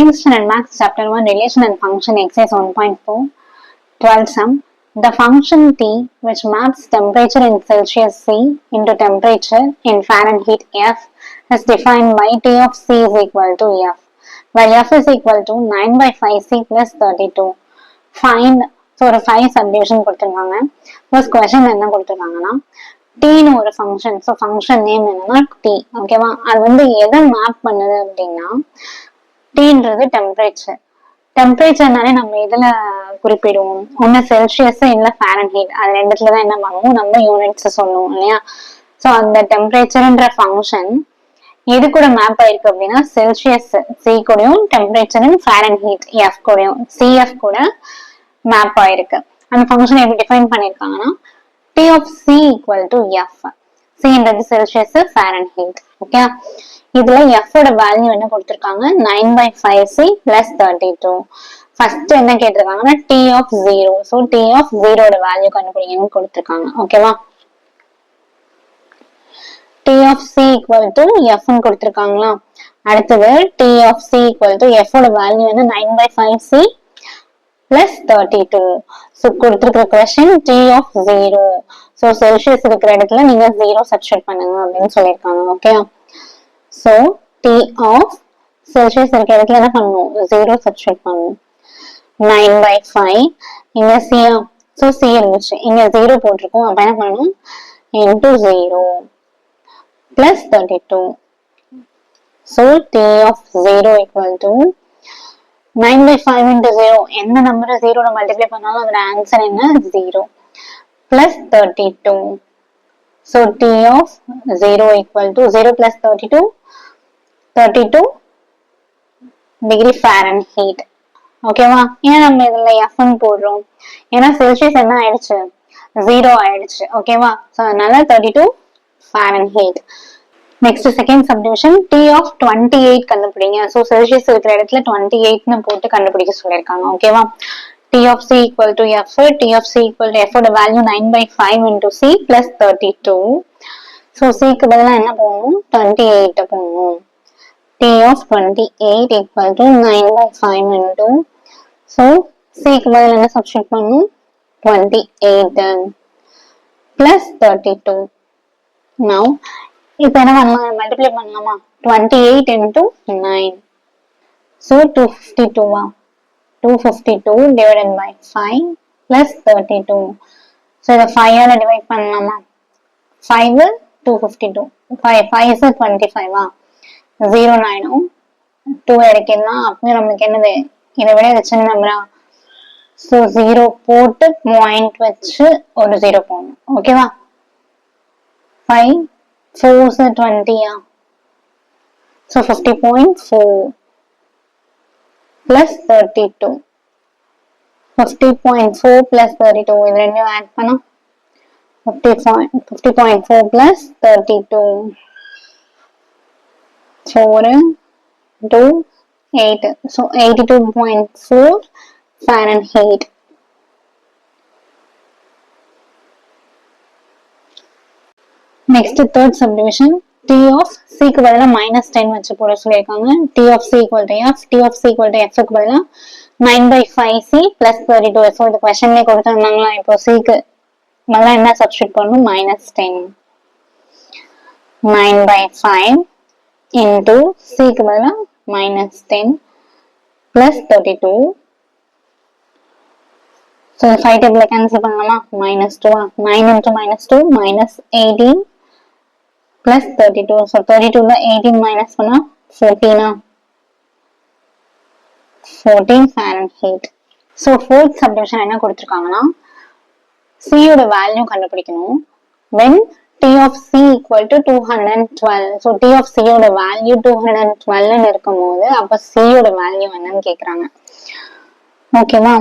9th standard maths chapter 1 relation and function exercise 1.4 12 sum. The function t which maps temperature in Celsius C into temperature in Fahrenheit F is defined by t of c is equal to f, where f is equal to 9 by 5c plus 32. Find, so ஒரு 5 subdivision கொடுத்துருக்காங்க. first question என்ன கொடுத்துருக்காங்கன்னா t னு ஒரு function, so function name என்னன்னா t, ஓகேவா? அது வந்து எதை மேப் பண்ணுது அப்படின்னா டீன்றது டெம்பரேச்சர். டெம்பரேச்சர்னாலே நம்ம எதுல குறிப்பிடுவோம்? ஒன்னு செல்சியஸ் இல்ல ஃபாரன்ஹீட், அது ரெண்டுத்துலதான் என்ன பண்ணுவோம், நம்ம யூனிட்ஸ் சொல்லுவோம் இல்லையா? ஸோ அந்த டெம்பரேச்சர்ன்ற ஃபங்க்ஷன் எது கூட மேப் ஆயிருக்கு அப்படின்னா செல்சியஸ் சி கூடயும் டெம்பரேச்சர் ஃபாரன்ஹீட் எஃப் கூடயும் சிஎஃப் கூட மேப் ஆயிருக்கு. அந்த ஃபங்க்ஷன் எப்படி டிஃபைன் பண்ணிருக்காங்கன்னா T of C equal to F. C என்றது செல்சியஸ், ஃபாரன்ஹீட். ஓகே, இதுல F ஓட வேல்யூ என்ன கொடுத்திருக்காங்க? 9 by 5C plus 32. ஃபர்ஸ்ட் என்ன கேட்டிருக்காங்கன்னா T of 0. So T of 0 ஓட வேல்யூ கண்டுபிடிங்கன்னு கொடுத்திருக்காங்க. ஓகேவா? T of C equal to F ன்னு கொடுத்திருக்காங்களா? அடுத்தது T of C equal to F ஓட வேல்யூ வந்து 9 by 5C plus 32. So கொடுத்திருக்கிற question T of 0. So Celsius இருக்கிற இடத்துல நீங்க 0 சப்ஸ்டிட்யூட் பண்ணுங்க அப்படின்னு சொல்லியிருக்காங்க. Okay, so T of Celsius இருக்கிற இடத்துல என்ன பண்ணணும்? 0 சப்ஸ்டிட்யூட் பண்ணணும். 9 by 5 இங்க C, so C இருந்துச்சு, இங்க 0 போட்டிருக்கோம், அப்ப என்ன பண்ணணும்? into 0 plus 32. so T of 0 equal to 9 by 5 into 0. என்ன நம்பரை 0 மல்டிப்ளை பண்ணாலும் அதோட ஆன்சர் என்ன? 0 plus 32. so T of 0 equal to 0 plus 32 32 degree Fahrenheit. ஓகேவா? ஏன் நம்ம இதுல F ன்னு போடுறோம்? ஏன்னா செல்சியஸ் என்ன ஆயிடுச்சு? 0 ஆயிடுச்சு. ஓகேவா? ஸோ அதனால 32 Fahrenheit. Next second subdivision T of 28 கண்டுபிடிங்க. ஸோ செல்சியஸ் இருக்கிற இடத்துல 28ன்னு போட்டு கண்டுபிடிக்க சொல்லியிருக்காங்க. ஓகேவா? T of C equal to F. T of C equal to F ஓட value 9 by 5 into C plus 32. So Cக்கு பதிலாக என்ன போடணும்? 28 போடணும். T of 28 equal to 9 by 5 into, so Cக்கு பதிலாக என்ன சப்ஸ்டிட்யூட் பண்ணணும்? 28 plus 32. Now இப்ப என்ன பண்ணலாம்? மல்டிப்ளை பண்ணலாமா? 28 into 9. So 252. 252 divided by 5 plus 32. So இதை 5 ஆல டிவைட் பண்ணலாமா? 5 252. 5 is 25. 0 9 2 எடுக்கலாம். அப்போ நமக்கு என்னது? இதை விட இது சின்ன நம்பரா? ஸோ 0 போட்டு பாயிண்ட் வச்சு ஒரு 0 போடணும். ஓகேவா? 5 4 is 20. So 50.4 plus 32. 50.4 plus 32. இது ரெண்டும் ஆட் பண்ணா 50.4 plus 32. 4 2 8. So 82.4 Fahrenheit. Next third subdivision T of C க்கு பதிலா -10 வச்சு போட சொல்லியிருக்காங்க. T of C equal to F. T of C equal to F க்கு பதிலா 9 by 5C plus 32. ஸோ இந்த கொஸ்டின்லேயே கொடுத்துருந்தாங்களா? இப்போ Cக்கு பதிலா என்ன சப்ஸ்டிட்யூட் பண்ணணும்? -10. 9 by 5 into Cக்கு பதிலா -10 plus 32. ஸோ 5 டேபிள கேன்சல் பண்ணலாமா? -2. 9 into -2 -18 plus 32. So 32 ல 18 minus பண்ணா 14. 14 Fahrenheit. So fourth subdivision என்ன கொடுத்திருக்காங்கன்னா C ஓட வேல்யூ கண்டுபிடிக்கணும். when T of C equal to 212. So T of C ஓட வேல்யூ 212 இருக்கும்போது அப்ப C ஓட வேல்யூ என்னன்னு கேக்குறாங்க. ஓகேவா?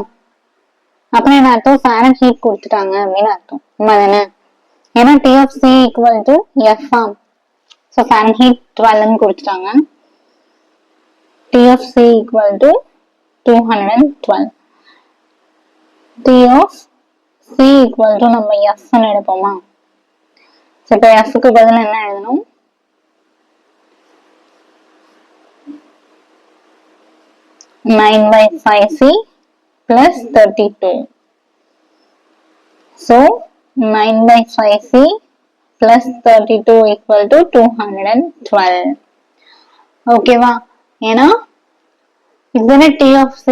அப்ப என்ன அர்த்தம்? ஃபாரன்ஹீட் கொடுத்துட்டாங்க அப்படின்னு அர்த்தம். தானே? ஏன்னா T of C equal to F. So Fahrenheit 12 கொடுத்துட்டாங்க. T of C equal to 212. T of C equal to நம்ம F ன்னு எடுப்போமா? So இப்போ F க்கு பதிலா என்ன எழுதணும்? 9/5c plus 32. So 9/5c plus 32 equal to 212. ஓகேவா? ஏன்னா இதுதானே T of C.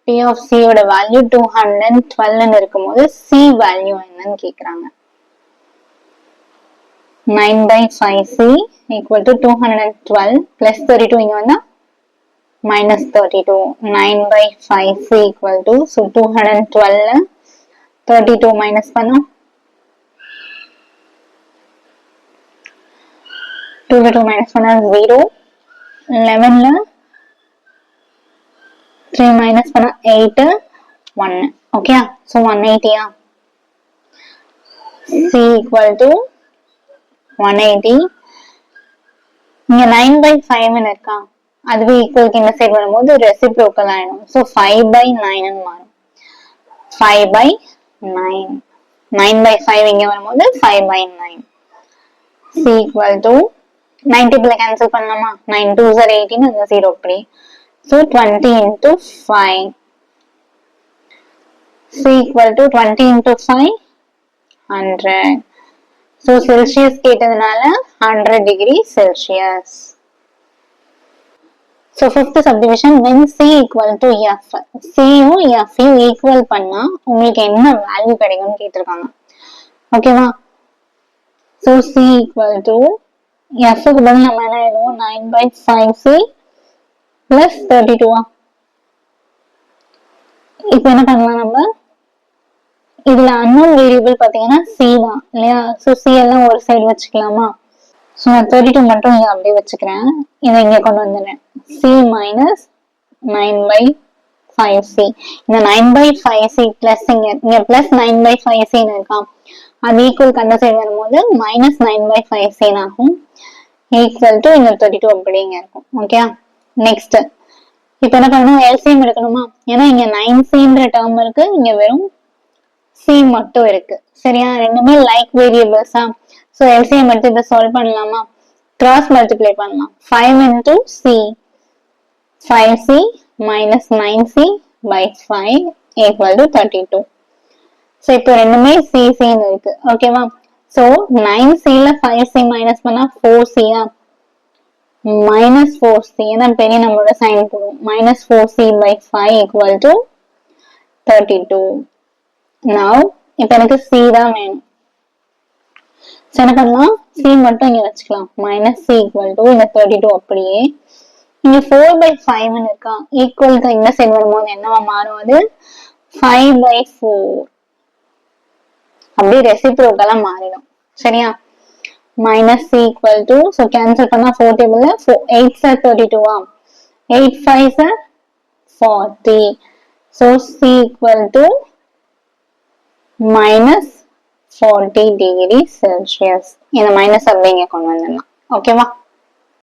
T of C ஓட வேல்யூ 212 இருக்கும்போது C வேல்யூ என்னன்னு கேக்குறாங்க. 9/5c equal to 212 plus 32 இங்க வந்தா minus 32. 9/5c equal to, so 212 32 minus பண்ணா 2 minus பண்ணா 0. 11 3 minus பண்ணா 8 1. okay, so 180. C equal to 180. இங்க 9/5 இருக்கா, அதுவே ஈக்குவலுக்கு இந்த சைடு வரும்போது ரெசிப்ரோக்கல் ஆயிடும். ஸோ 5/9 மாறும். 5/9. 9/5 இங்க வரும்போது 5/9. C equal to 90 கேன்சல் பண்ணலாமா? 9 2s are 18 and 0 அப்படி. So 20 into 5. C equal to 20 into 5 100. So Celsius கேட்டதுனால 100 degree Celsius. So fifth subdivision, when C equal to F. C யும் F யும் ஈக்குவல் பண்ணா உங்களுக்கு என்ன வேல்யூ கிடைக்கும்னு கேட்டிருக்காங்க. ஓகேவா? So C equal to F க்கு பதில் நம்ம என்ன எழுதுவோம்? 9/5c plus 32. இப்ப என்ன பண்ணலாம் நம்ம? இதுல அன்னோன் வேரியபிள் பாத்தீங்கன்னா C தான் இல்லையா? So C எல்லாம் ஒரு சைடு வச்சுக்கலாமா? So நான் 32 மட்டும் இங்க அப்படியே வச்சுக்கிறேன். இதை இங்க கொண்டு வந்துடுறேன். C minus 9/5c. இந்த 9/5c பிளஸ் இங்க பிளஸ் 9/5c இருக்கான், அது ஈக்குவல் அந்த சைடு வரும்போது மைனஸ் 9/5c ஆகும். ஈக்குவல் டு இந்த 32 அப்படிங்க இருக்கும். ஓகே, நெக்ஸ்ட் இப்ப என்ன பண்ணணும்? எல்சிஎம் எடுக்கணுமா? ஏன்னா இங்க 9cன்ற டேர்ம் இருக்கு, இங்க வெறும் C மட்டும் இருக்கு. சரியா? ரெண்டுமே லைக் வேரியபிள்ஸா. சோ எல்சிஎம் எடுத்து இதை சால்வ் பண்ணலாமா? கிராஸ் மல்டிப்ளை பண்ணலாம். 5 into C, 5c minus 9c by 5 equal to 32. So இப்போ ரெண்டுமே C ன்னு இருக்கு. ஓகேவா? சோ 9c ல 5c மைனஸ் பண்ணா 4c minus 4c, ஏன்னா பெரிய நம்மளோட சைன் போடும். minus 4c by 5 equal to 32. Now இப்ப எனக்கு C தான் வேணும். என்ன பண்ணலாம்? C மட்டும் இங்க வச்சுக்கலாம். minus C equal to இந்த 32 அப்படியே இங்க 4/5 இருக்கா, ஈக்குவல் டு இந்த சைடு வரும்போது என்னவா மாறும்? அது 5/4 அப்படியே ரெசிப்ரோக்கலா மாறிடும். சரியா? minus C equal to, so cancel பண்ணா 4 டேபிள்ல 8s are 32. 8 5s are 40. so C equal to minus 40 degree Celsius. இந்த மைனஸ் அப்படிங்க கொண்டு வந்துடலாம். ஓகேவா?